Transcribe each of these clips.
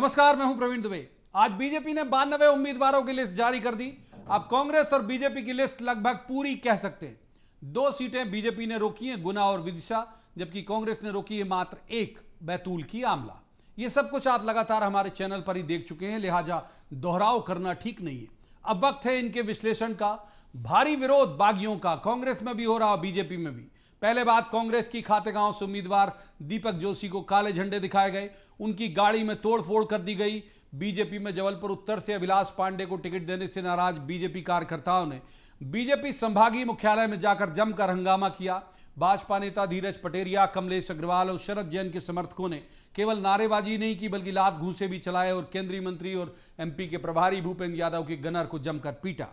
नमस्कार, मैं हूं प्रवीण दुबे। आज बीजेपी ने 92 उम्मीदवारों की लिस्ट जारी कर दी। अब कांग्रेस और बीजेपी की लिस्ट लगभग पूरी कह सकते हैं। 2 सीटें बीजेपी ने रोकी हैं, गुना और विदिशा, जबकि कांग्रेस ने रोकी है मात्र 1, बैतूल की आमला। ये सब कुछ आप लगातार हमारे चैनल पर ही देख चुके हैं, लिहाजा दोहराव करना ठीक नहीं है। अब वक्त है इनके विश्लेषण का। भारी विरोध बागियों का कांग्रेस में भी हो रहा, बीजेपी में भी। पहले बात कांग्रेस की, खातेगांव से उम्मीदवार दीपक जोशी को काले झंडे दिखाए गए, उनकी गाड़ी में तोड़फोड़ कर दी गई। बीजेपी में जबलपुर उत्तर से अभिलाष पांडे को टिकट देने से नाराज बीजेपी कार्यकर्ताओं ने बीजेपी संभागीय मुख्यालय में जाकर जमकर हंगामा किया। भाजपा नेता धीरज पटेरिया, कमलेश अग्रवाल और शरद जैन के समर्थकों ने केवल नारेबाजी नहीं की, बल्कि लात घूंसे भी चलाए और केंद्रीय मंत्री और एमपी के प्रभारी भूपेंद्र यादव के गनर को जमकर पीटा।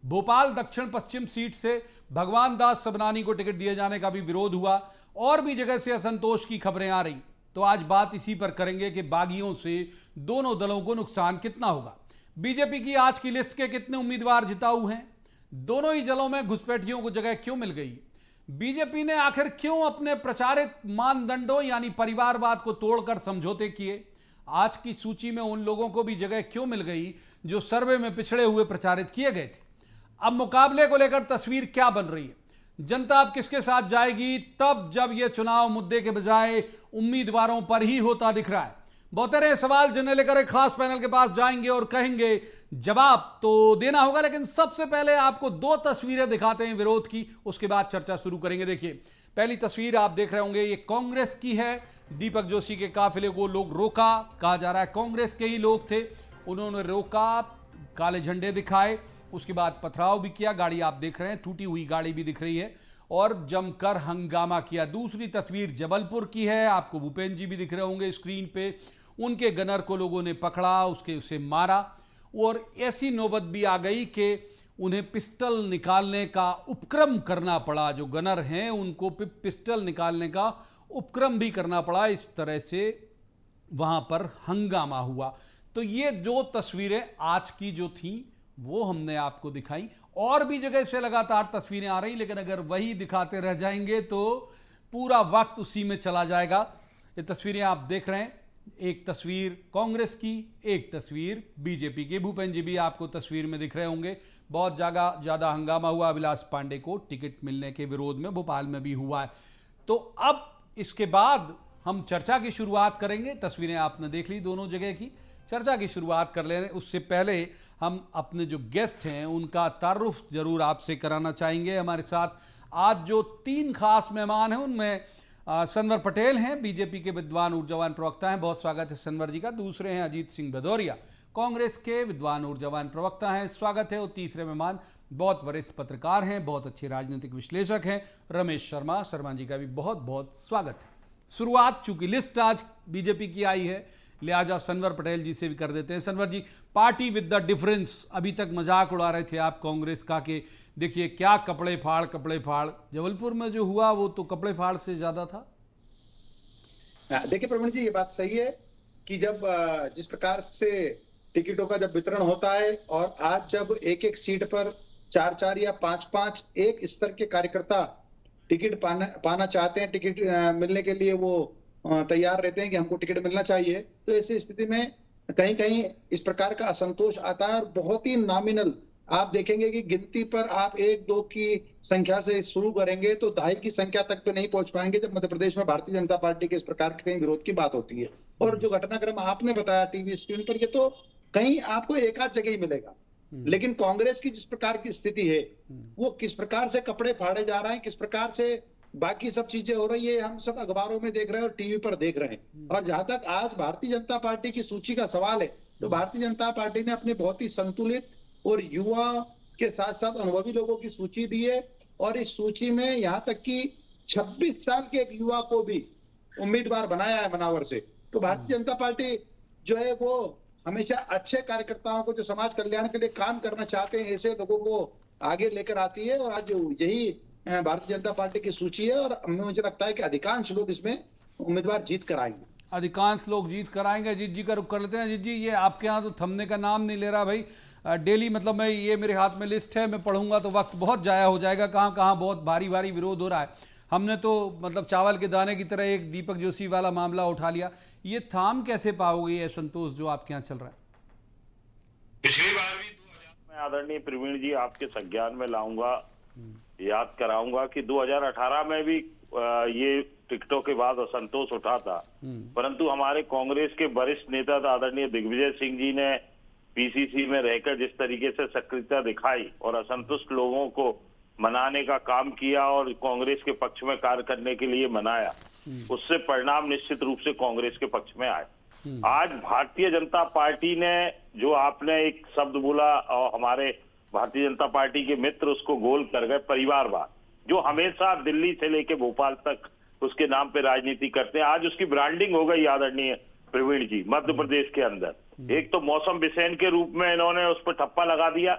भोपाल दक्षिण पश्चिम सीट से भगवान दास सबनानी को टिकट दिए जाने का भी विरोध हुआ और भी जगह से असंतोष की खबरें आ रही। तो आज बात इसी पर करेंगे कि बागियों से दोनों दलों को नुकसान कितना होगा। बीजेपी की आज की लिस्ट के कितने उम्मीदवार जिताऊ हैं? दोनों ही दलों में घुसपैठियों को जगह क्यों मिल गई? बीजेपी ने आखिर क्यों अपने प्रचारित मानदंडों यानी परिवारवाद को तोड़कर समझौते किए? आज की सूची में उन लोगों को भी जगह क्यों मिल गई जो सर्वे में पिछड़े हुए प्रचारित किए गए थे? अब मुकाबले को लेकर तस्वीर क्या बन रही है? जनता अब किसके साथ जाएगी, तब जब यह चुनाव मुद्दे के बजाय उम्मीदवारों पर ही होता दिख रहा है। बहुतेरे सवाल जिन्हें लेकर एक खास पैनल के पास जाएंगे और कहेंगे जवाब तो देना होगा, लेकिन सबसे पहले आपको 2 तस्वीरें दिखाते हैं विरोध की, उसके बाद चर्चा शुरू करेंगे। देखिए, पहली तस्वीर आप देख रहे होंगे, ये कांग्रेस की है। दीपक जोशी के काफिले को लोग रोका, कहा जा रहा है कांग्रेस के ही लोग थे, उन्होंने रोका, काले झंडे दिखाए, उसके बाद पथराव भी किया। गाड़ी आप देख रहे हैं, टूटी हुई गाड़ी भी दिख रही है और जमकर हंगामा किया। दूसरी तस्वीर जबलपुर की है, आपको भूपेंद्र जी भी दिख रहे होंगे स्क्रीन पे। उनके गनर को लोगों ने पकड़ा, उसे मारा और ऐसी नौबत भी आ गई कि उन्हें पिस्टल निकालने का उपक्रम करना पड़ा। जो गनर हैं उनको पिस्टल निकालने का उपक्रम भी करना पड़ा। इस तरह से वहां पर हंगामा हुआ। तो ये 2 तस्वीरें आज की जो थी वो हमने आपको दिखाई। और भी जगह से लगातार तस्वीरें आ रही, लेकिन अगर वही दिखाते रह जाएंगे तो पूरा वक्त उसी में चला जाएगा। ये तस्वीरें आप देख रहे हैं, एक तस्वीर कांग्रेस की, एक तस्वीर बीजेपी की। भूपेंद्र जी भी आपको तस्वीर में दिख रहे होंगे। बहुत ज्यादा हंगामा हुआ अभिलाष पांडे को टिकट मिलने के विरोध में, भोपाल में भी हुआ है। तो अब इसके बाद हम चर्चा की शुरुआत करेंगे। तस्वीरें आपने देख ली दोनों जगह की, चर्चा की शुरुआत कर लें। उससे पहले हम अपने जो गेस्ट हैं उनका तारुफ जरूर आपसे कराना चाहेंगे। हमारे साथ आज जो 3 खास मेहमान हैं उनमें सनवर पटेल हैं, बीजेपी के विद्वान ऊर्जावान प्रवक्ता हैं, बहुत स्वागत है सनवर जी का। दूसरे हैं अजीत सिंह भदौरिया, कांग्रेस के विद्वान ऊर्जावान प्रवक्ता हैं, स्वागत है। और तीसरे मेहमान बहुत वरिष्ठ पत्रकार हैं, बहुत अच्छे राजनीतिक विश्लेषक हैं, रमेश शर्मा जी का भी बहुत बहुत स्वागत है। शुरुआत चूंकि लिस्ट आज बीजेपी की आई है, लिहाजा सनवर पटेल जी से भी कर देते हैं। सनवर जी, पार्टी विद द डिफरेंस, अभी तक मजाक उड़ा रहे थे आप कांग्रेस का कि देखिए क्या कपड़े फाड़। जबलपुर में जो हुआ वो तो कपड़े फाड़ से ज्यादा था। देखिए प्रवीण जी, ये बात सही है कि जब जिस प्रकार से टिकटों का जब वितरण होता है और आज जब एक सीट पर 4 या 5 एक स्तर के कार्यकर्ता टिकट पाना चाहते हैं, टिकट मिलने के लिए वो तैयार रहते हैं कि हमको टिकट मिलना चाहिए, तो ऐसी स्थिति में कहीं कहीं इस प्रकार का असंतोष आता है। और बहुत ही नॉमिनल आप देखेंगे कि गिनती पर आप 1-2 की संख्या से शुरू करेंगे तो 2.5 की संख्या तक पे नहीं पहुंच पाएंगे जब मध्य प्रदेश में भारतीय जनता पार्टी के इस प्रकार के कहीं विरोध की बात होती है। और जो घटनाक्रम आपने बताया टीवी स्क्रीन पर, ये तो कहीं आपको एक आध जगह ही मिलेगा। लेकिन कांग्रेस की जिस प्रकार की स्थिति है, वो किस प्रकार से कपड़े फाड़े जा रहे हैं, किस प्रकार से बाकी सब चीजें हो रही है, हम सब अखबारों में देख रहे हैं और टीवी पर देख रहे हैं। और जहां तक आज भारतीय जनता पार्टी की सूची का सवाल है, तो भारतीय जनता पार्टी ने अपने बहुत ही संतुलित और युवा के साथ साथ अनुभवी लोगों की सूची दी है। और इस सूची में यहां तक कि 26 साल के एक युवा को भी उम्मीदवार बनाया है मनावर से। तो भारतीय जनता पार्टी जो है वो हमेशा अच्छे कार्यकर्ताओं को, जो समाज कल्याण के लिए काम करना चाहते हैं, ऐसे लोगों को आगे लेकर आती है। और आज यही भारतीय जनता पार्टी की सूची है और मुझे लगता है कि अधिकांश लोग इसमें उम्मीदवार जीत कर आएंगे। अधिकांश लोग जीत कर आएंगे। अजीत जी का रुख कर लेते हैं। अजीत जी, ये आपके यहाँ तो थमने का नाम नहीं ले रहा भाई। डेली मतलब ये मेरे हाथ में लिस्ट है, मैं पढ़ूंगा तो वक्त बहुत जाया हो जाएगा, कहाँ कहाँ बहुत भारी विरोध हो रहा है। हमने तो मतलब चावल के दाने की तरह एक दीपक जोशी वाला मामला उठा लिया। ये थाम कैसे पाओगे ये असंतोष जो आपके यहाँ चल रहा है? पिछली बार भी 2000 में आदरणीय प्रवीण जी आपके संज्ञान में लाऊंगा, याद कराऊंगा कि 2018 में भी ये टिकटों के बाद असंतोष उठा था, परंतु हमारे कांग्रेस के वरिष्ठ नेता आदरणीय दिग्विजय सिंह जी ने पीसीसी में रहकर जिस तरीके से सक्रियता दिखाई और असंतुष्ट लोगों को मनाने का काम किया और कांग्रेस के पक्ष में कार्य करने के लिए मनाया, उससे परिणाम निश्चित रूप से कांग्रेस के पक्ष में आए। आज भारतीय जनता पार्टी ने जो आपने एक शब्द बोला और हमारे भारतीय जनता पार्टी के मित्र उसको गोल कर गए, परिवारवाद, जो हमेशा दिल्ली से लेके भोपाल तक उसके नाम पे राजनीति करते हैं, आज उसकी ब्रांडिंग हो गई आदरणीय प्रवीण जी मध्य प्रदेश के अंदर। एक तो मौसम बिसेन के रूप में इन्होंने उस पर ठप्पा लगा दिया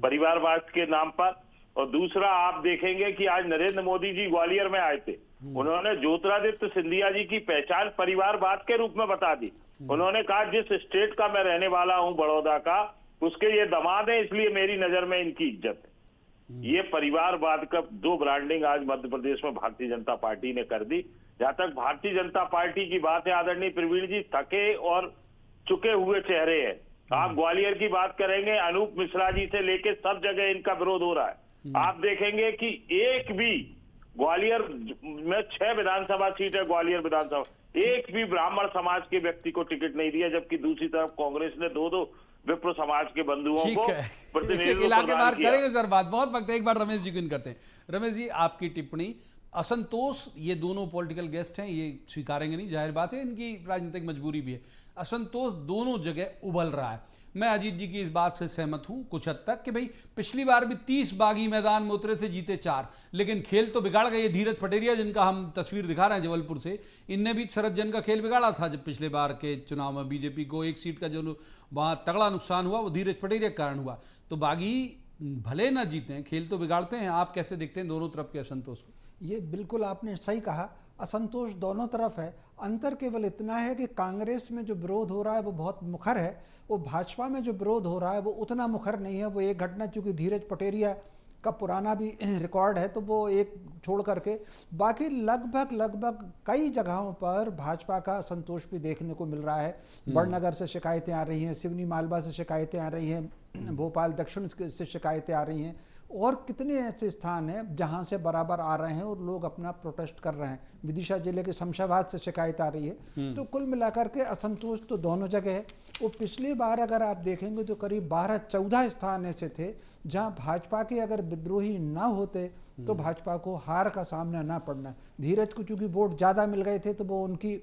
परिवारवाद के नाम पर, और दूसरा आप देखेंगे कि आज नरेंद्र मोदी जी ग्वालियर में आए थे, उन्होंने ज्योतिरादित्य सिंधिया जी की पहचान परिवारवाद के रूप में बता दी। उन्होंने कहा जिस स्टेट का मैं रहने वाला हूं बड़ौदा का, उसके ये दामाद है, इसलिए मेरी नजर में इनकी इज्जत है। ये परिवारवाद का दो ब्रांडिंग आज मध्य प्रदेश में भारतीय जनता पार्टी ने कर दी। जहां तक भारतीय जनता पार्टी की बात है आदरणीय प्रवीण जी, थके और चुके हुए चेहरे हैं। आप ग्वालियर की बात करेंगे, अनूप मिश्रा जी से लेके सब जगह इनका विरोध हो रहा है। आप देखेंगे कि एक भी ग्वालियर में 6 विधानसभा सीट है, ग्वालियर विधानसभा, एक भी ब्राह्मण समाज के व्यक्ति को टिकट नहीं दिया, जबकि दूसरी तरफ कांग्रेस ने दो विप्र समाज के बंधुओं को प्रतिनिधित्व इलाकेवार करेंगे सर बात, बहुत वक्त है। एक बार रमेश जी को इन करते हैं। रमेश जी, आपकी टिप्पणी। असंतोष, ये दोनों पॉलिटिकल गेस्ट हैं, ये स्वीकारेंगे नहीं, जाहिर बात है, इनकी राजनीतिक मजबूरी भी है। असंतोष दोनों जगह उबल रहा है। मैं अजीत जी की इस बात से सहमत हूं कुछ हद तक कि भाई पिछली बार भी 30 बागी मैदान में उतरे थे, जीते 4, लेकिन खेल तो बिगाड़ गए। धीरज पटेरिया जिनका हम तस्वीर दिखा रहे हैं जबलपुर से, इनने भी शरद जन का खेल बिगाड़ा था। जब पिछले बार के चुनाव में बीजेपी को एक सीट का जो वहां तगड़ा नुकसान हुआ वो धीरज पटेरिया के कारण हुआ। तो बागी भले ना जीते, खेल तो बिगाड़ते हैं। आप कैसे देखते हैं दोनों तरफ के असंतोष को? ये बिल्कुल आपने सही कहा, असंतोष दोनों तरफ है। अंतर केवल इतना है कि कांग्रेस में जो विरोध हो रहा है वो बहुत मुखर है, वो भाजपा में जो विरोध हो रहा है वो उतना मुखर नहीं है। वो एक घटना, चूंकि धीरज पटेरिया का पुराना भी रिकॉर्ड है, तो वो एक छोड़ करके बाकी लगभग कई जगहों पर भाजपा का असंतोष भी देखने को मिल रहा है। बड़नगर से शिकायतें आ रही हैं, सिवनी मालवा से शिकायतें आ रही हैं, भोपाल दक्षिण से शिकायतें आ रही हैं, और कितने ऐसे स्थान हैं जहां से बराबर आ रहे हैं और लोग अपना प्रोटेस्ट कर रहे हैं। विदिशा जिले के शमशाबाद से शिकायत आ रही है। तो कुल मिलाकर के असंतोष तो दोनों जगह है। वो पिछली बार अगर आप देखेंगे तो करीब 12-14 स्थान ऐसे थे जहां भाजपा के अगर विद्रोही ना होते तो भाजपा को हार का सामना ना पड़ना। धीरज को चूंकि वोट ज़्यादा मिल गए थे तो वो उनकी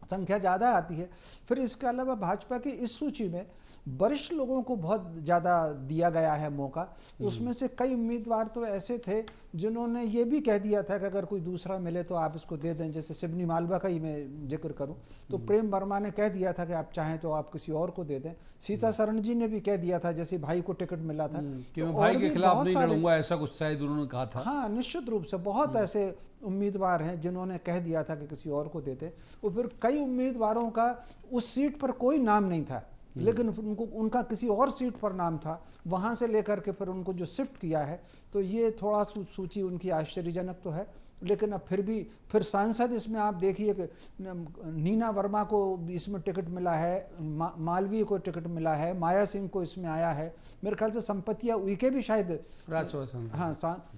संख्या ज़्यादा आती है। फिर इसके अलावा भाजपा की इस सूची में वरिष्ठ लोगों को बहुत ज़्यादा दिया गया है मौका। उसमें से कई उम्मीदवार तो ऐसे थे जिन्होंने ये भी कह दिया था कि अगर कोई दूसरा मिले तो आप इसको दे दें। जैसे सिवनी मालवा का ही मैं जिक्र करूं तो प्रेम वर्मा ने कह दिया था कि आप चाहें तो आप किसी और को दे दें। सीता शरण जी ने भी कह दिया था, जैसे भाई को टिकट मिला था कि मैं भाई के खिलाफ नहीं लड़ूंगा, ऐसा कुछ शायद उन्होंने कहा था। हाँ, निश्चित रूप से बहुत ऐसे उम्मीदवार हैं जिन्होंने कह दिया था कि किसी और को देते। और फिर कई उम्मीदवारों का उस सीट पर कोई नाम नहीं था, लेकिन उनको उनका किसी और सीट पर नाम था, वहां से लेकर के फिर उनको जो शिफ्ट किया है। तो ये थोड़ा सूची उनकी आश्चर्यजनक तो है, लेकिन अब फिर भी फिर सांसद इसमें आप देखिए कि नीना वर्मा को इसमें टिकट मिला है, मालवीय को टिकट मिला है, माया सिंह को इसमें आया है, मेरे ख्याल से संपत्तियां उइके भी शायद हाँ।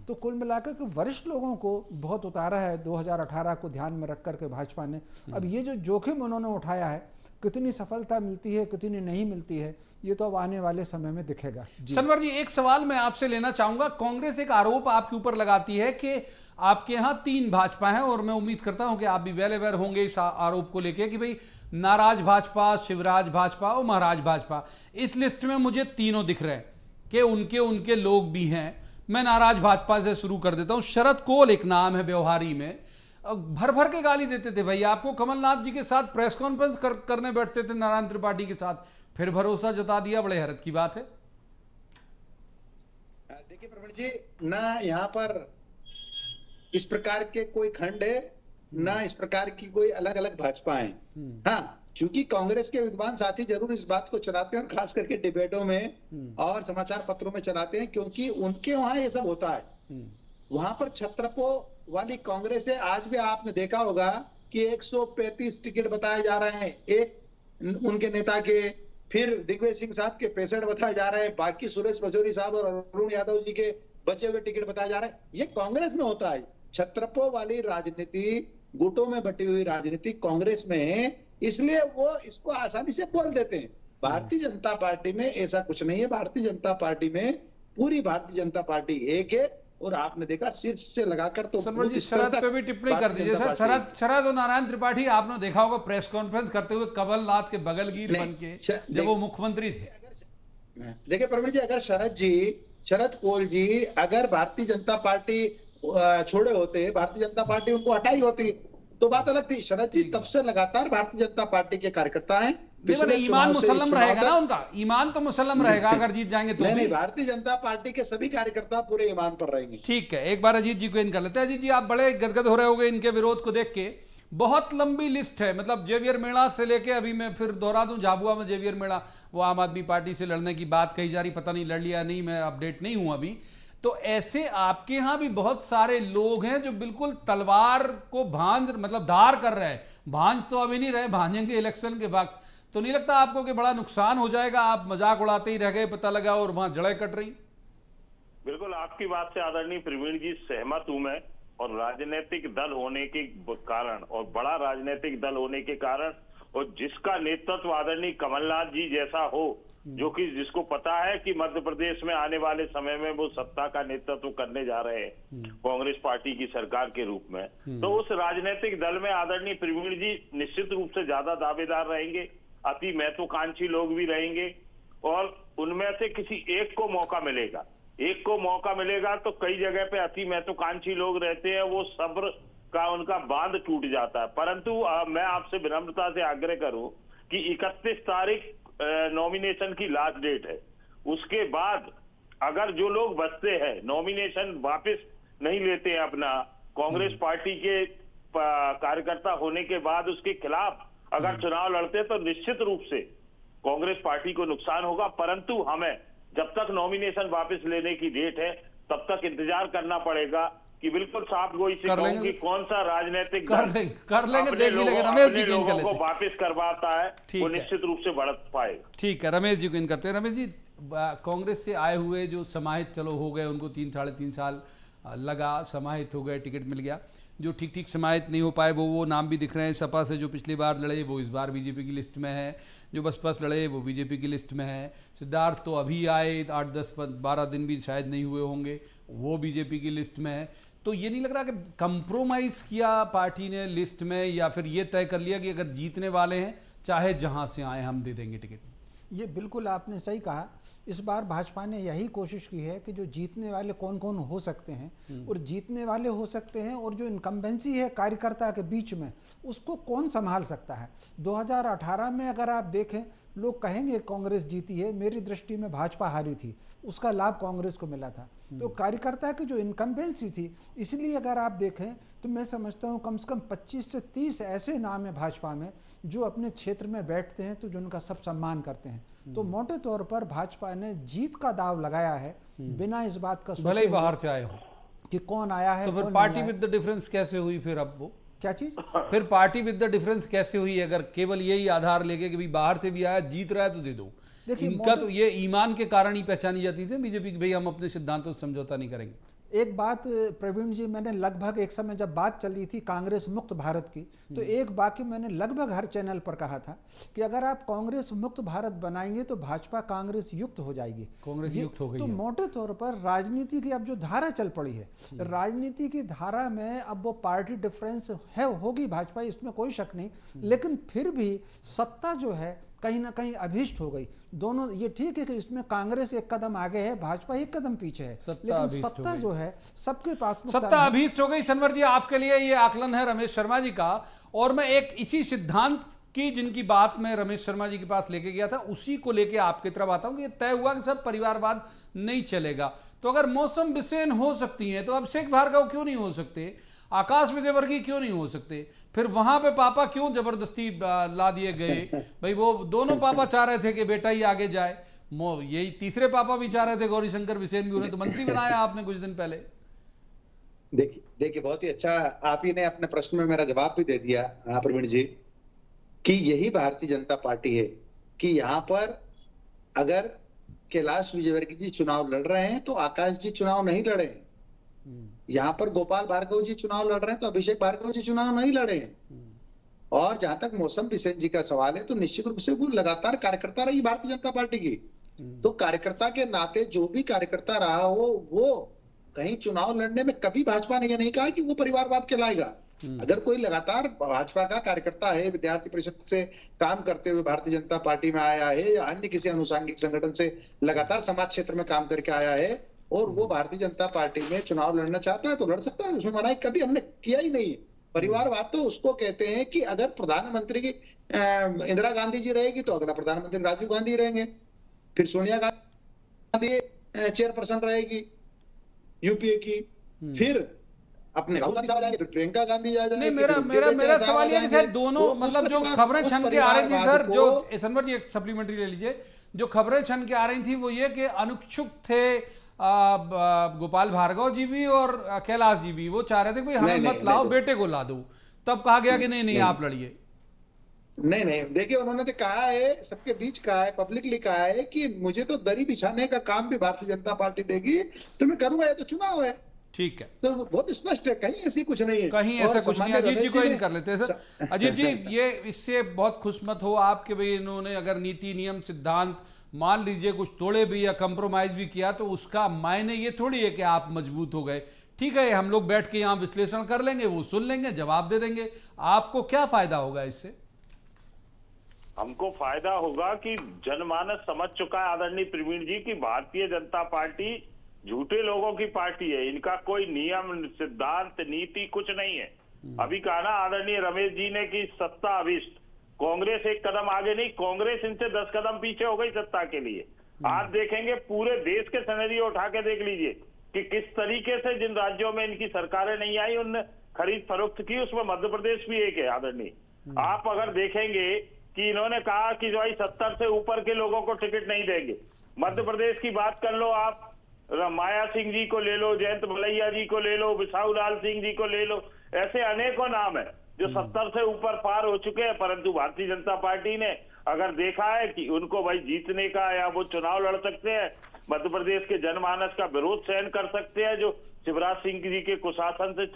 तो कुल मिलाकर के वरिष्ठ लोगों को बहुत उतारा है 2018 को ध्यान में रख करके भाजपा ने। अब ये जो जोखिम उन्होंने उठाया है, कितनी सफलता मिलती है कितनी नहीं मिलती है, ये तो अब आने वाले समय में दिखेगा। सनवर जी, एक सवाल मैं आपसे लेना चाहूंगा। कांग्रेस एक आरोप आपके ऊपर लगाती है कि आपके यहां 3 भाजपा हैं, और मैं उम्मीद करता हूं कि आप भी वेल अवेयर होंगे इस आरोप को लेकर कि भाई नाराज भाजपा, शिवराज भाजपा और महाराज भाजपा। इस लिस्ट में मुझे तीनों दिख रहे हैं कि उनके लोग भी हैं। मैं नाराज भाजपा से शुरू कर देता हूं। शरद कोल एक नाम है व्यवहारी में, भर के गाली देते थे भाई आपको। कमलनाथ जी के साथ प्रेस कॉन्फ्रेंस करने बैठते थे नारायण त्रिपाठी के साथ, फिर भरोसा जता दिया। बड़े हैरत की बात है। देखिए प्रवीण जी, ना यहाँ पर इस प्रकार के कोई खंड है, ना इस प्रकार की कोई अलग अलग भाजपा है। हाँ, चूंकि कांग्रेस के विद्वान साथी जरूर इस बात को चलाते हैं, खास करके डिबेटों में और समाचार पत्रों में चलाते हैं, क्योंकि उनके वहां ये सब होता है। वहां पर छत्रपों वाली कांग्रेस है। आज भी आपने देखा होगा कि 135 टिकट बताए जा रहे हैं एक उनके नेता के, फिर दिग्विजय सिंह साहब के 65 बताए जा रहे हैं, बाकी सुरेश पचौरी साहब और अरुण यादव जी के बचे हुए टिकट बताए जा रहे हैं। ये कांग्रेस में होता है। छत्रपों वाली राजनीति, गुटों में बटी हुई राजनीति कांग्रेस में है, इसलिए वो इसको आसानी से बोल देते हैं। भारतीय जनता पार्टी में ऐसा कुछ नहीं है। भारतीय जनता पार्टी में पूरी भारतीय जनता पार्टी एक है, और आपने देखा शीर्ष से लगाकर तो सनवर जी शरद पे भी टिप्पणी कर दीजिए सर। शरद और नारायण त्रिपाठी आपने देखा होगा प्रेस कॉन्फ्रेंस करते हुए कमलनाथ के बगलगीर बन के जब वो मुख्यमंत्री थे। देखिए प्रवीण जी, अगर शरद कोल जी अगर भारतीय जनता पार्टी छोड़े होते, भारतीय जनता पार्टी उनको हटाई होती तो बात अलग थी। शरद जी तब से लगातार भारतीय जनता पार्टी के कार्यकर्ता हैं। ईमान मुसल्लम रहेगा ना उनका, ईमान तो मुसल्लम रहेगा अगर जीत जाएंगे तो। नहीं, भारतीय जनता पार्टी के सभी कार्यकर्ता पूरे ईमान पर रहेंगे। ठीक है, एक बार अजीत जी को इन कर लेते हैं। अजीत जी, आप बड़े गदगद हो रहे होंगे इनके विरोध को देख के। बहुत लंबी लिस्ट है, मतलब जेवियर मेड़ा से लेके, अभी मैं फिर दोहरा दूं, झाबुआ में जेवियर मेड़ा वो आम आदमी पार्टी से लड़ने की बात कही जा रही, पता नहीं लड़ लिया नहीं, मैं अपडेट नहीं हूं अभी। तो ऐसे आपके यहां भी बहुत सारे लोग हैं जो बिल्कुल तलवार को भांज, मतलब धार कर रहे हैं। भांज तो अभी नहीं रहे, भांजेंगे इलेक्शन के वक्त। तो नहीं लगता आपको कि बड़ा नुकसान हो जाएगा? आप मजाक उड़ाते ही रह गए, पता लगा और वहां जड़ें कट रही। बिल्कुल आपकी बात से आदरणीय प्रवीण जी सहमत हूं मैं। और राजनीतिक दल होने के कारण, और बड़ा राजनीतिक दल होने के कारण, और जिसका नेतृत्व आदरणीय कमलनाथ जी जैसा हो, जो कि जिसको पता है कि मध्य प्रदेश में आने वाले समय में वो सत्ता का नेतृत्व करने जा रहे हैं कांग्रेस पार्टी की सरकार के रूप में, तो उस राजनीतिक दल में आदरणीय प्रवीण जी निश्चित रूप से ज्यादा दावेदार रहेंगे, अति महत्वाकांक्षी लोग भी रहेंगे, और उनमें से किसी एक को मौका मिलेगा, एक को मौका मिलेगा तो कई जगह पे अति महत्वाकांक्षी लोग रहते हैं, वो सब्र का उनका बांध टूट जाता है। परंतु मैं आपसे विनम्रता से आग्रह करूं कि 31 तारीख नॉमिनेशन की लास्ट डेट है। उसके बाद अगर जो लोग बचते हैं, नॉमिनेशन वापस नहीं लेते हैं अपना, कांग्रेस पार्टी के कार्यकर्ता होने के बाद उसके खिलाफ अगर चुनाव लड़ते हैं, तो निश्चित रूप से कांग्रेस पार्टी को नुकसान होगा। परंतु हमें जब तक नॉमिनेशन वापस लेने की डेट है तब तक इंतजार करना पड़ेगा कि बिल्कुल साफ गोई से कहूं कि कौन सा राजनीतिक कर लेंगे देख भी लेंगे। रमेश जी को को वापस करवाता है वो निश्चित रूप से बढ़ पाएगा। ठीक है, रमेश जी को इन करते हैं। रमेश जी, कांग्रेस से आए हुए जो समाहित चलो हो गए, उनको 3-3.5 साल लगा, समाहित हो गए, टिकट मिल गया। जो ठीक ठीक समाहित नहीं हो पाए वो नाम भी दिख रहे हैं। सपा से जो पिछली बार लड़े वो इस बार बीजेपी की लिस्ट में है, जो बसपा से लड़े वो बीजेपी की लिस्ट में है। सिद्धार्थ तो अभी आए, 8-10-12 दिन भी शायद नहीं हुए होंगे, वो बीजेपी की लिस्ट में है। तो ये नहीं लग रहा कि कंप्रोमाइज़ किया पार्टी ने लिस्ट में, या फिर ये तय कर लिया कि अगर जीतने वाले हैं चाहे जहां से आए हम दे देंगे टिकट? ये बिल्कुल आपने सही कहा। इस बार भाजपा ने यही कोशिश की है कि जो जीतने वाले कौन कौन हो सकते हैं, और जीतने वाले हो सकते हैं, और जो इनकम्बेंसी है कार्यकर्ता के बीच में उसको कौन संभाल सकता है। 2018 में अगर आप देखें, लोग कहेंगे कांग्रेस जीती है, मेरी दृष्टि में भाजपा हारी थी, उसका लाभ कांग्रेस को मिला था। तो कार्यकर्ता की जो इनकम्बेंसी थी, इसलिए अगर आप देखें तो मैं समझता हूँ कम से कम 25 से 30 ऐसे नाम है भाजपा में जो अपने क्षेत्र में बैठते हैं तो जो उनका सब सम्मान करते हैं। तो मोटे तौर पर भाजपा ने जीत का दाव लगाया है बिना इस बात का भले ही बाहर से आए हो कि कौन आया है। तो फिर पार्टी विद द डिफरेंस कैसे हुई फिर? अब वो क्या चीज, फिर पार्टी विद द डिफरेंस कैसे हुई अगर केवल यही आधार लेके कि भाई बाहर से भी आया, जीत रहा है तो दे दो? देखिए, इनका तो ये ईमान के कारण ही पहचानी जाती थी बीजेपी की, भाई हम अपने सिद्धांतों से समझौता नहीं करेंगे। एक बात प्रवीण जी, मैंने लगभग एक समय जब बात चल रही थी कांग्रेस मुक्त भारत की, तो एक वाक्य मैंने लगभग हर चैनल पर कहा था कि अगर आप कांग्रेस मुक्त भारत बनाएंगे तो भाजपा कांग्रेस युक्त हो जाएगी। कांग्रेस युक्त हो गई तो मोटे तौर पर राजनीति की अब जो धारा चल पड़ी है, राजनीति की धारा में अब वो पार्टी डिफरेंस है, होगी भाजपा, इसमें कोई शक नहीं, लेकिन फिर भी सत्ता जो है कहीं ना कहीं अभीष्ट हो गई। दोनों, ये ठीक है कि इसमें कांग्रेस एक कदम आगे है, भाजपा एक कदम पीछे है, लेकिन सत्ता जो है सबके पास सत्ता अभीष्ट हो गई। सनवर जी, आपके लिए ये आकलन है रमेश शर्मा जी का, और मैं एक इसी सिद्धांत की जिनकी बात मैं रमेश शर्मा जी के पास लेके गया था उसी को लेके आपकी तरफ आता हूं कि तय हुआ कि सब परिवारवाद नहीं चलेगा। तो अगर मौसम बिसेन हो सकती है तो अभिषेक भार्गव क्यों नहीं हो सकते? आकाश विजयवर्गीय क्यों नहीं हो सकते? फिर वहां पे पापा क्यों जबरदस्ती ला दिए गए? भाई वो दोनों पापा चाह रहे थे कि बेटा ही आगे जाए, यही तीसरे पापा भी चाह रहे थे, गौरीशंकर बिसेन भी, उन्हें तो मंत्री बनाया आपने कुछ दिन पहले। देखिए बहुत ही अच्छा आप ही ने अपने प्रश्न में मेरा जवाब भी दे दिया प्रवीण जी, कि यही भारतीय जनता पार्टी है कि यहाँ पर अगर कैलाश विजयवर्गीय जी चुनाव लड़ रहे हैं तो आकाश जी चुनाव नहीं लड़े हैं। यहाँ पर गोपाल भार्गव जी चुनाव लड़ रहे हैं तो अभिषेक भार्गव जी चुनाव नहीं लड़े हैं। और जहां तक मौसम बिसेन जी का सवाल है तो निश्चित रूप से वो लगातार कार्यकर्ता रही भारतीय जनता पार्टी की। तो कार्यकर्ता के नाते जो भी कार्यकर्ता रहा हो वो कहीं चुनाव लड़ने में कभी भाजपा ने यह नहीं कहा कि वो परिवारवाद कहलाएगा। अगर कोई लगातार भाजपा का कार्यकर्ता है, विद्यार्थी परिषद से काम करते हुए भारतीय जनता पार्टी में आया है या अन्य किसी अनुषंगिक संगठन से लगातार समाज क्षेत्र में काम करके आया है और वो भारतीय जनता पार्टी में चुनाव लड़ना चाहता है तो लड़ सकता है, उसमें मनाही कभी हमने किया ही नहीं। परिवारवाद तो उसको कहते हैं कि अगर प्रधानमंत्री की इंदिरा गांधी जी रहेगी तो अगला प्रधानमंत्री राजीव गांधी रहेंगे, फिर सोनिया गांधी चेयरपर्सन रहेगी यूपीए की, फिर अपने राहुल गांधी साहब आ जाएंगे, फिर प्रियंका गांधी आ जाएंगे। नहीं, मेरा सवाल ये है दोनों मतलब जो खबरें छन के आ रही थी सर, जो सनवर जी एक सप्लीमेंट्री ले लीजिए, जो खबरें छन के आ रही थी वो ये कि अनुक्षुक थे गोपाल भार्गव जी भी और कैलाश जी भी, वो चाह रहे थे कि भाई हमें मत लाओ, बेटे को ला दो। तब कहा गया कि नहीं आप लड़िए। नहीं, देखिए उन्होंने तो कहा है, सबके बीच कहा है, पब्लिकली कहा है कि मुझे तो दरी बिछाने का काम भी भारतीय जनता पार्टी देगी तो मैं करूंगा, ये तो चुनाव है। ठीक है, तो बहुत स्पष्ट है, कहीं ऐसी कुछ नहीं है, कहीं ऐसा कुछ नहीं। अजीत जी को इन कर लेते हैं सर। अजीत जी, ये इससे बहुत खुशमत हो आप कि भाई इन्होंने अगर नीति नियम सिद्धांत मान लीजिए कुछ तोड़े भी या कंप्रोमाइज भी किया तो उसका मायने ये थोड़ी है कि आप मजबूत हो गए। ठीक है, हम लोग बैठ के यहाँ विश्लेषण कर लेंगे, वो सुन लेंगे, जवाब दे देंगे। आपको क्या फायदा होगा इससे? हमको फायदा होगा कि जनमानस समझ चुका है आदरणीय प्रवीण जी की भारतीय जनता पार्टी झूठे लोगों की पार्टी है। इनका कोई नियम सिद्धांत नीति कुछ नहीं है। अभी कहा ना आदरणीय रमेश जी ने कि सत्ता अभिष्ट, कांग्रेस एक कदम आगे नहीं, कांग्रेस इनसे 10 कदम पीछे हो गई सत्ता के लिए। आप देखेंगे पूरे देश के सिनेरियो उठा के देख लीजिए कि किस तरीके से जिन राज्यों में इनकी सरकारें नहीं आई उनने खरीद फरोख्त की, उसमें मध्य प्रदेश भी एक है आदरणीय। आप अगर देखेंगे कि इन्होंने कहा कि जो भाई 70 से ऊपर के लोगों को टिकट नहीं देंगे। मध्य प्रदेश की बात कर लो आप, माया सिंह जी को ले लो, जयंत भलैया जी को ले लो, बिसाऊ लाल सिंह जी को ले लो, ऐसे अनेकों नाम है जो 70 से ऊपर पार हो चुके हैं। परंतु भारतीय जनता पार्टी ने अगर देखा है कि उनको भाई जीतने का या वो चुनाव लड़ सकते हैं, मध्य प्रदेश के जनमानस का विरोध सहन कर सकते हैं, जो शिवराज सिंह जी के कुशासन से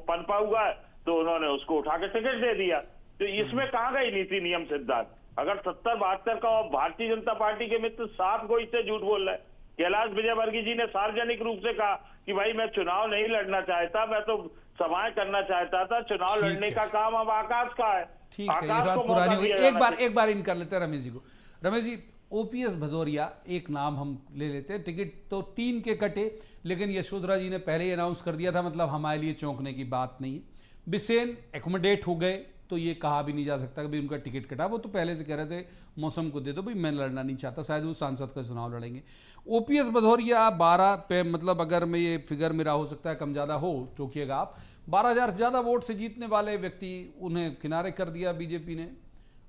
पनपा हुआ है, तो उन्होंने उसको उठा के टिकट दे दिया। तो इसमें कहाँ गई नीति नियम सिद्धांत? अगर 70-72 का भारतीय जनता पार्टी के मित्र साफ गोई से झूठ बोल रहे हैं। कैलाश विजयवर्गीय जी ने सार्वजनिक रूप से कहा कि भाई मैं चुनाव नहीं लड़ना चाहता, मैं तो सभाएं करना चाहता था, चुनाव लड़ने का काम अब आकाश का है। ठीक है, ये बात पुरानी हो गई। एक बार इन कर लेते हैं रमेश जी को। रमेश जी, ओपीएस भदौरिया एक नाम हम ले लेते हैं, टिकट तो 3 के कटे, लेकिन यशोधरा जी ने पहले ही अनाउंस कर दिया था, मतलब हमारे लिए चौंकने की बात नहीं है। बिसेन एकोमोडेट हो गए तो ये कहा भी नहीं जा सकता कि भाई उनका टिकट कटा, वो तो पहले से कह रहे थे मौसम को दे दो भाई, मैं लड़ना नहीं चाहता, शायद वो सांसद का चुनाव लड़ेंगे। ओपीएस भदौरिया 12 पे, मतलब अगर मैं ये फिगर मेरा हो सकता है कम ज़्यादा हो, टोकिएगा आप, 12,000 से ज़्यादा वोट से जीतने वाले व्यक्ति, उन्हें किनारे कर दिया बीजेपी ने,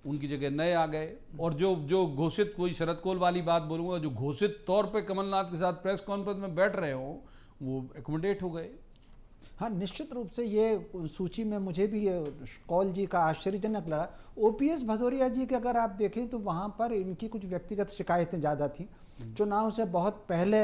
उनकी जगह नए आ गए। और जो घोषित, कोई शरद कोल वाली बात बोलूँगा, जो घोषित तौर पर कमलनाथ के साथ प्रेस कॉन्फ्रेंस में बैठ रहे हो, वो एकोमोडेट हो गए। हाँ, निश्चित रूप से ये सूची में मुझे भी ये कौल जी का आश्चर्यजनक लगा। ओपीएस भदौरिया जी के अगर आप देखें तो वहाँ पर इनकी कुछ व्यक्तिगत शिकायतें ज़्यादा थी। चुनाव से बहुत पहले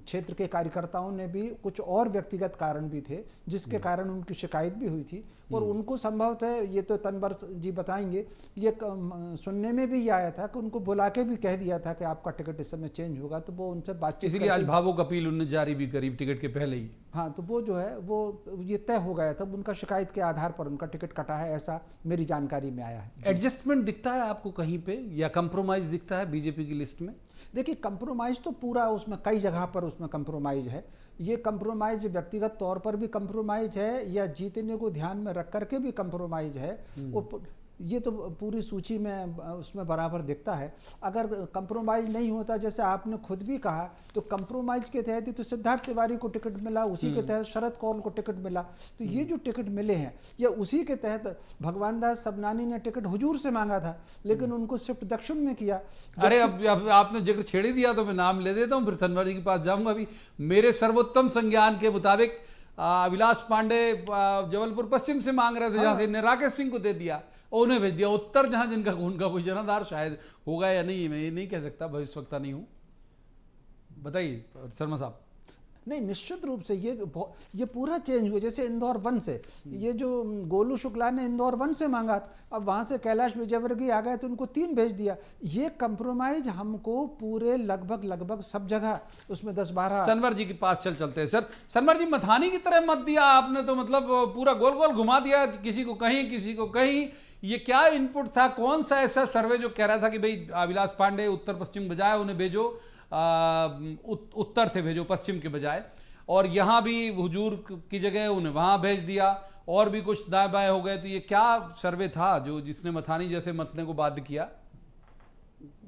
क्षेत्र के कार्यकर्ताओं ने भी कुछ और व्यक्तिगत कारण भी थे जिसके कारण उनकी शिकायत भी हुई थी, और उनको संभवतः, ये तो तनवर जी बताएंगे, ये सुनने में भी ये आया था कि उनको बुला के भी कह दिया था कि आपका टिकट इस समय चेंज होगा, तो वो उनसे बातचीत, इसलिए आज भावुक अपील उन्होंने जारी भी करी टिकट के पहले ही। हाँ, तो वो जो है वो ये तय हो गया था, उनका शिकायत के आधार पर उनका टिकट कटा है, ऐसा मेरी जानकारी में आया है। एडजस्टमेंट दिखता है आपको कहीं पे, या कंप्रोमाइज दिखता है बीजेपी की लिस्ट में? देखिए, कंप्रोमाइज़ तो पूरा उसमें कई जगह पर उसमें कंप्रोमाइज़ है। ये कंप्रोमाइज़ व्यक्तिगत तौर पर भी कंप्रोमाइज़ है या जीतने को ध्यान में रख करके भी कंप्रोमाइज़ है। ये तो पूरी सूची में उसमें बराबर दिखता है। अगर कंप्रोमाइज़ नहीं होता, जैसे आपने खुद भी कहा, तो कंप्रोमाइज़ के तहत ही तो सिद्धार्थ तिवारी को टिकट मिला, उसी के तहत शरद कौल को टिकट मिला। तो ये जो टिकट मिले हैं, या उसी के तहत भगवान दास सबनानी ने टिकट हुजूर से मांगा था, लेकिन उनको शिफ्ट दक्षिण में किया। अरे अब आपने जिक्र छेड़ दिया तो मैं नाम ले देता हूँ, फिर तनवर जी के पास जाऊँगा। अभी मेरे सर्वोत्तम संज्ञान के मुताबिक अविलाश पांडे जबलपुर पश्चिम से मांग रहे थे, जहां से इन्हें राकेश सिंह को दे दिया और उन्हें भेज दिया उत्तर, जहां जिनका उनका कोई जनाधार शायद होगा या नहीं, मैं ये नहीं कह सकता, भविष्यवक्ता नहीं हूं। बताइए शर्मा साहब। नहीं, निश्चित रूप से ये पूरा चेंज हुआ। जैसे इंदौर 1 से ये जो गोलू शुक्ला ने इंदौर 1 से मांगा, अब वहां से कैलाश विजयवर्गीय आ गए तो उनको 3 भेज दिया। ये कंप्रोमाइज हमको पूरे लगभग सब जगह उसमें 10-12। सनवर जी के पास चलते हैं सर। सनवर जी, मथानी की तरह मत दिया आपने तो, मतलब पूरा गोल गोल घुमा दिया, किसी को कहीं किसी को कहीं। ये क्या इनपुट था? कौन सा ऐसा सर्वे जो कह रहा था कि भाई अविलाश पांडे उत्तर पश्चिम बजाय उन्हें भेजो, उत्तर से भेजो पश्चिम के बजाय, और यहां भी हुजूर की जगह उन्हें वहां भेज दिया, और भी कुछ दाएं बाएं हो गए? तो ये क्या सर्वे था जो जिसने मथानी जैसे मतने को बाध्य किया?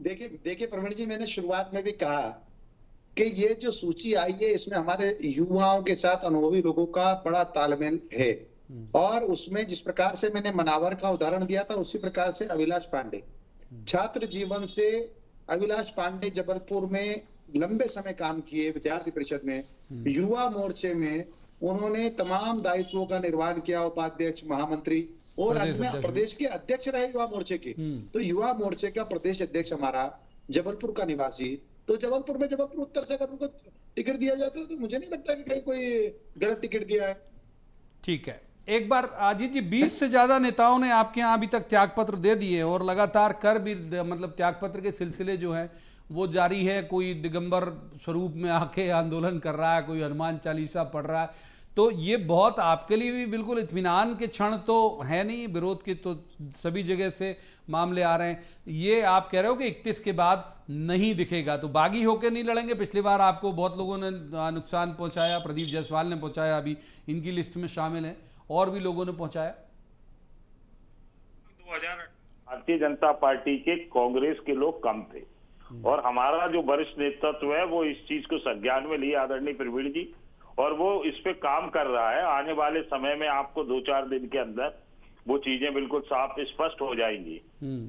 देखिए प्रवीण जी, मैंने शुरुआत में भी कहा कि ये जो सूची आई है इसमें हमारे युवाओं के साथ अनुभवी लोगों का बड़ा तालमेल है, और उसमें जिस प्रकार से मैंने मनावर का उदाहरण दिया था उसी प्रकार से अविलाश पांडे, छात्र जीवन से अविलाश पांडे जबलपुर में लंबे समय काम किए, विद्यार्थी परिषद में, युवा मोर्चे में उन्होंने तमाम दायित्वों का निर्वहन किया, उपाध्यक्ष, महामंत्री, और प्रदेश के अध्यक्ष रहे युवा मोर्चे के। तो युवा मोर्चे का प्रदेश अध्यक्ष हमारा जबलपुर का निवासी, तो जबलपुर उत्तर से अगर उनको टिकट दिया जाता तो मुझे नहीं लगता कि कहीं कोई गलत टिकट दिया है। ठीक है, एक बार अजीत जी, 20 से ज्यादा नेताओं ने आपके यहाँ अभी तक त्यागपत्र दे दिए, और लगातार कर भी, मतलब त्यागपत्र के सिलसिले जो है वो जारी है। कोई दिगंबर स्वरूप में आके आंदोलन कर रहा है, कोई हनुमान चालीसा पढ़ रहा है, तो ये बहुत आपके लिए भी बिल्कुल इत्मीनान के क्षण तो है नहीं। विरोध के तो सभी जगह से मामले आ रहे हैं। ये आप कह रहे हो कि 31 के बाद नहीं दिखेगा, तो बागी होकर नहीं लड़ेंगे? पिछली बार आपको बहुत लोगों ने नुकसान पहुंचाया, प्रदीप जायसवाल ने पहुंचाया, अभी इनकी लिस्ट में शामिल है, और भी लोगों ने पहुंचाया। भारतीय जनता पार्टी के कांग्रेस के लोग कम थे, और हमारा जो वरिष्ठ नेतृत्व है वो इस चीज को संज्ञान में लिए, आदरणीय प्रवीण जी, और वो इस पे काम कर रहा है। आने वाले समय में आपको 2-4 दिन के अंदर वो चीजें बिल्कुल साफ स्पष्ट हो जाएंगी।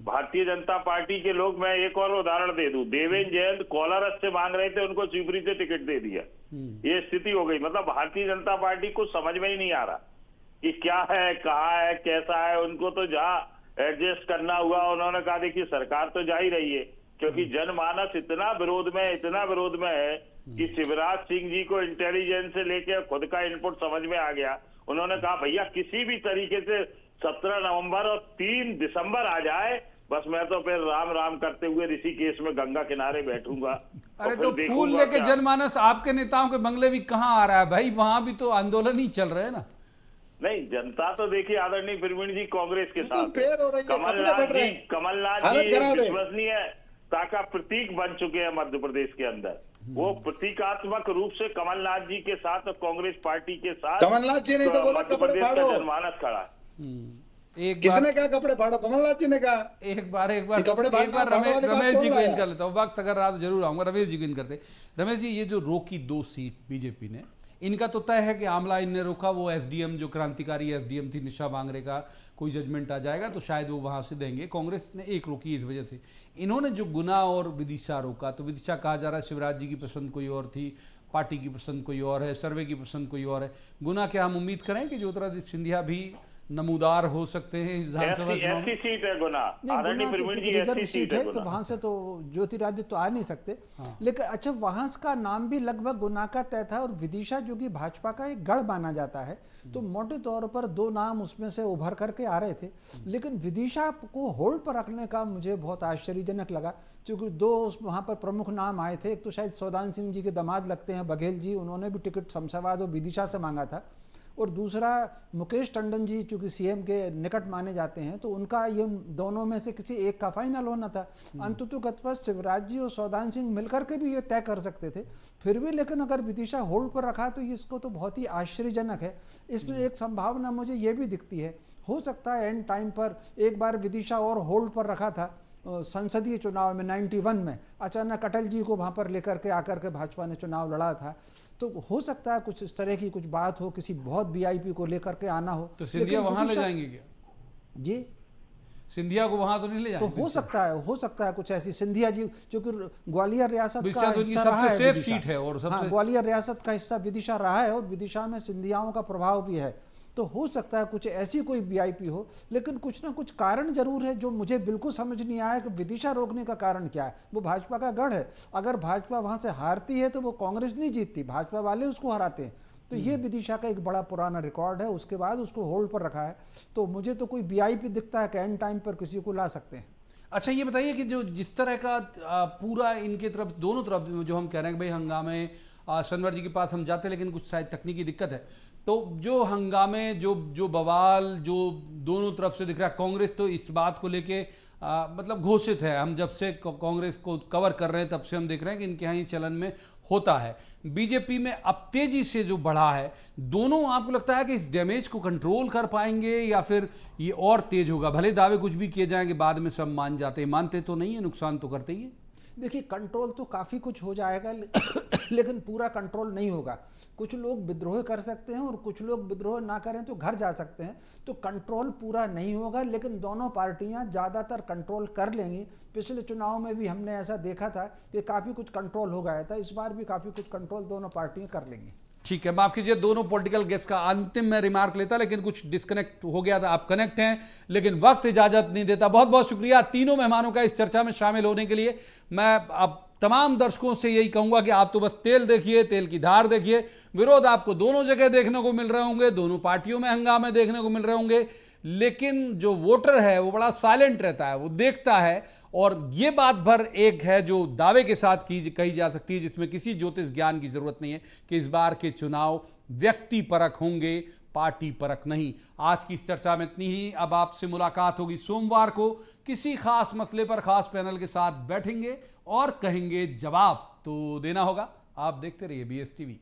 भारतीय जनता पार्टी के लोग, मैं एक और उदाहरण दे दूं, देवेंद्र जयंत कोलारस से मांग रहे थे, उनको शिवपुरी से टिकट दे दिया। ये स्थिति हो गई। मतलब भारतीय जनता पार्टी को समझ में ही नहीं आ रहा कि क्या है, कहाँ है, कैसा है। उनको तो जहाँ एडजस्ट करना हुआ उन्होंने कहा देखिए सरकार तो जा ही रही है, क्योंकि जनमानस इतना विरोध में है कि शिवराज सिंह जी को इंटेलिजेंस से लेकर खुद का इनपुट समझ में आ गया। उन्होंने कहा भैया किसी भी तरीके से 17 नवंबर और 3 दिसंबर आ जाए, बस मैं तो फिर राम राम करते हुए ऋषिकेश में गंगा किनारे बैठूंगा। अरे तो फूल लेके जनमानस आपके नेताओं के बंगले भी कहाँ आ रहा है भाई? वहां भी तो आंदोलन ही चल रहे हैं ना। नहीं, जनता तो देखिए आदरणीय प्रवीण जी कांग्रेस के साथ, कमलनाथ जी विश्वसनीयता का प्रतीक बन चुके हैं मध्य प्रदेश के अंदर। वो प्रतीकात्मक रूप से कमलनाथ जी के साथ और कांग्रेस पार्टी के साथ कमलनाथ जी ने तो बोला कपड़े फाड़ो, जनमानस खड़ा। किसने कहा कपड़े फाड़ो? कमलनाथ जी ने कहा। एक बार रमेश जी को इन कर लेता हूँ, वक्त अगर रात जरूर आऊंगा, रमेश जी को इन करते। रमेश जी, ये जो रोकी 2 सीट बीजेपी ने, इनका तो तय है कि आमला इनने रोका, वो एसडीएम जो क्रांतिकारी एसडीएम थी निशा बांगरे का कोई जजमेंट आ जाएगा तो शायद वो वहां से देंगे। कांग्रेस ने 1 रोकी इस वजह से। इन्होंने जो गुना और विदिशा रोका, तो विदिशा कहा जा रहा है शिवराज जी की पसंद कोई और थी, पार्टी की पसंद कोई और है, सर्वे की पसंद कोई और है। गुना क्या हम उम्मीद करें कि ज्योतिरादित्य सिंधिया भी नमूदार हो सकते हैं विधानसभा चुनाव में? सीट है गुना, रिजर्व सीट है, तो वहां से तो ज्योतिरादित्य तो आ नहीं सकते। लेकिन अच्छा, वहां का नाम भी लगभग गुना का तय था, और विदिशा जो कि भाजपा का एक गढ़ माना जाता है, तो मोटे तौर पर 2 नाम उसमें से उभर करके आ रहे थे। लेकिन विदिशा को होल्ड पर रखने का मुझे बहुत आश्चर्यजनक लगा, क्योंकि 2 वहां पर प्रमुख नाम आए थे। एक तो शायद सौदान सिंह जी के दामाद लगते हैं बघेल जी, उन्होंने भी टिकट शमशाबाद और विदिशा से मांगा था, और दूसरा मुकेश टंडन जी चूंकि सीएम के निकट माने जाते हैं, तो उनका ये दोनों में से किसी एक का फाइनल होना था। अंततः शिवराज जी और सौदान सिंह मिलकर के भी ये तय कर सकते थे, फिर भी लेकिन अगर विदिशा होल्ड पर रखा तो इसको तो बहुत ही आश्चर्यजनक है। इसमें एक संभावना मुझे ये भी दिखती है, हो सकता है एंड टाइम पर एक बार विदिशा और होल्ड पर रखा था संसदीय चुनाव में 91 में, अचानक अटल जी को वहां पर लेकर के आकर के भाजपा ने चुनाव लड़ा था, तो हो सकता है कुछ इस तरह की कुछ बात हो, किसी बहुत वीआईपी को लेकर के आना हो। तो सिंधिया वहां ले जाएंगे क्या? जी सिंधिया को वहां तो नहीं ले तो जाएंगे। हो सकता है कुछ ऐसी सिंधिया जी, क्योंकि ग्वालियर रियासत का विदिशा तो इनकी हिस्सा रहा सबसे है सेफ विदिशा। सीट है और सबसे हाँ, ग्वालियर रियासत का हिस्सा विदिशा रहा है और विदिशा में सिंधियाओं का प्रभाव भी है। तो हो सकता है कुछ ऐसी कोई वीआईपी हो, लेकिन कुछ ना कुछ कारण जरूर है जो मुझे बिल्कुल समझ नहीं आया कि विदिशा रोकने का कारण क्या है। वो भाजपा का गढ़ है, अगर भाजपा वहां से हारती है तो वो कांग्रेस नहीं जीतती, भाजपा वाले उसको हराते हैं। तो ये विदिशा का एक बड़ा पुराना रिकॉर्ड है, उसके बाद उसको होल्ड पर रखा है। तो मुझे तो कोई वीआईपी दिखता है कि एंड टाइम पर किसी को ला सकते हैं। अच्छा ये बताइए कि जो जिस तरह का पूरा इनके तरफ दोनों तरफ जो हम कह रहे हैं कि भाई हंगामे, सनवर जी के पास हम जाते हैं लेकिन कुछ शायद तकनीकी दिक्कत है, तो जो हंगामे जो बवाल जो दोनों तरफ से दिख रहा है, कांग्रेस तो इस बात को लेके मतलब घोषित है, हम जब से कांग्रेस को कवर कर रहे हैं तब से हम देख रहे हैं कि इनके यहाँ ही चलन में होता है। बीजेपी में अब तेजी से जो बढ़ा है, दोनों आपको लगता है कि इस डैमेज को कंट्रोल कर पाएंगे या फिर ये और तेज होगा? भले दावे कुछ भी किए जाएंगे, बाद में सब मान जाते हैं, मानते तो नहीं है, नुकसान तो करते ही है। देखिए, कंट्रोल तो काफ़ी कुछ हो जाएगा लेकिन पूरा कंट्रोल नहीं होगा। कुछ लोग विद्रोह कर सकते हैं और कुछ लोग विद्रोह ना करें तो घर जा सकते हैं। तो कंट्रोल पूरा नहीं होगा, लेकिन दोनों पार्टियां ज़्यादातर कंट्रोल कर लेंगी। पिछले चुनाव में भी हमने ऐसा देखा था कि काफ़ी कुछ कंट्रोल हो गया था, इस बार भी काफ़ी कुछ कंट्रोल दोनों पार्टियां कर लेंगी। ठीक है, माफ कीजिए, दोनों पॉलिटिकल गेस्ट का अंतिम में रिमार्क लेता, लेकिन कुछ डिस्कनेक्ट हो गया था। आप कनेक्ट हैं लेकिन वक्त इजाजत नहीं देता। बहुत बहुत शुक्रिया तीनों मेहमानों का इस चर्चा में शामिल होने के लिए। मैं अब तमाम दर्शकों से यही कहूंगा कि आप तो बस तेल देखिए, तेल की धार देखिए। विरोध आपको दोनों जगह देखने को मिल रहे होंगे, दोनों पार्टियों में हंगामे देखने को मिल रहे होंगे, लेकिन जो वोटर है वो बड़ा साइलेंट रहता है, वो देखता है। और ये बात भर एक है जो दावे के साथ कही जा सकती है, जिसमें किसी ज्योतिष ज्ञान की जरूरत नहीं है, कि इस बार के चुनाव व्यक्ति परख होंगे, पार्टी परख नहीं। आज की इस चर्चा में इतनी ही। अब आपसे मुलाकात होगी सोमवार को, किसी खास मसले पर खास पैनल के साथ बैठेंगे और कहेंगे जवाब तो देना होगा। आप देखते रहिए BS TV।